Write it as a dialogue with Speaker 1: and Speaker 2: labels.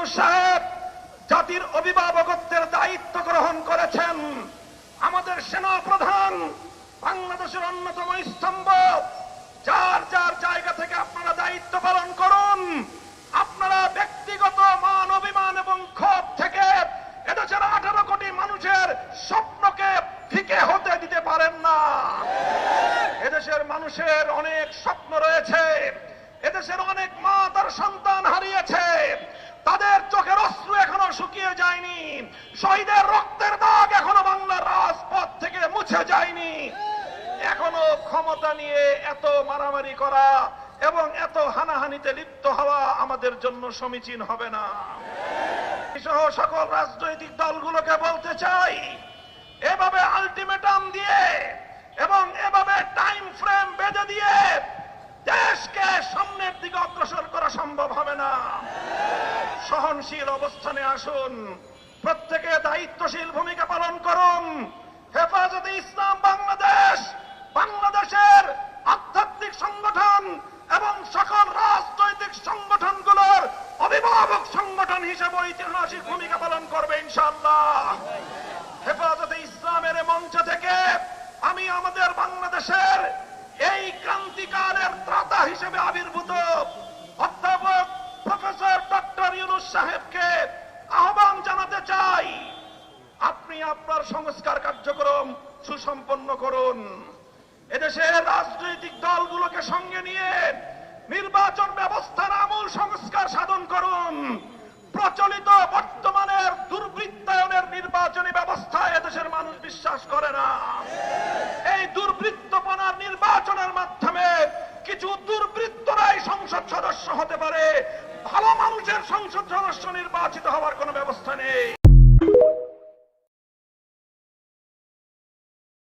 Speaker 1: ইউনূস সাহেব জাতির অভিভাবকত্বের দায়িত্ব গ্রহণ করেছেন। আমাদের সেনা প্রধান বাংলাদেশের অন্যতম স্তম্ভ। যার যার জায়গা থেকে আপনারা দায়িত্ব পালন করুন। আপনারা ব্যক্তিগত মান অভিমান এবং ক্ষোভ থেকে এদেশের 18 কোটি মানুষের স্বপ্নকে ফিকে হতে দিতে পারেন না। এদেশের মানুষের অনেক স্বপ্ন রয়েছে। এদেশের অনেক মা তার সন্তান হারিয়েছে। তাদের চোখের অশ্রু এখনো শুকিয়ে যায়নি। শহীদের রক্তের দাগ এখনো বাংলার রাজপথ থেকে মুছে যায়নি। এখনো ক্ষমতা নিয়ে এত মারামারি করা এবং এত হানাহানিতে লিপ্ত হওয়া আমাদের জন্য সমীচীন হবে না। সহ সকল রাজনৈতিক দলগুলোকে বলতে চাই, এভাবে আলটিমেটাম দিয়ে এবং এভাবে টাইম ফ্রেম বেঁধে দিয়ে দেশকে সামনের দিকে অগ্রসর করা সম্ভব হবে না। সহনশীল অবস্থানে আসুন, প্রত্যেকে দায়িত্বশীল ভূমিকা পালন করুন। হেফাজতে ইসলাম বাংলাদেশ বাংলাদেশের আধ্যাত্মিক সংগঠন এবং সকল রাজনৈতিক সংগঠনগুলোর অভিভাবক সংগঠন হিসেবে ঐতিহাসিক ভূমিকা পালন করবে ইনশাআল্লাহ। হেফাজতে ইসলামের মঞ্চ থেকে আমি আমাদের বাংলাদেশের এই ক্রান্তিকালের ত্রাতা হিসেবে আবির্ভূত অধ্যাপক প্রফেসর ডক্টর ইউনূস সাহেবকে আহ্বান জানাতে চাই, আপনি আপনার সংস্কার কার্যক্রম সুসম্পন্ন করুন। এদেশের রাজনৈতিক দলগুলোকে সঙ্গে নিয়ে নির্বাচন ব্যবস্থার আমূল সংস্কার সাধন করুন। প্রচলিত বর্তমানের দুর্বৃত্তায়নের নির্বাচনী ব্যবস্থায় এদেশের মানুষ বিশ্বাস করে না। এই দুর্বৃত্তপনার নির্বাচনের মাধ্যমে কিছু দুর্বৃত্তরাই সংসদ সদস্য হতে পারে, ভালো মানুষের সংসদ সদস্য নির্বাচিত হওয়ার কোনো ব্যবস্থা নেই।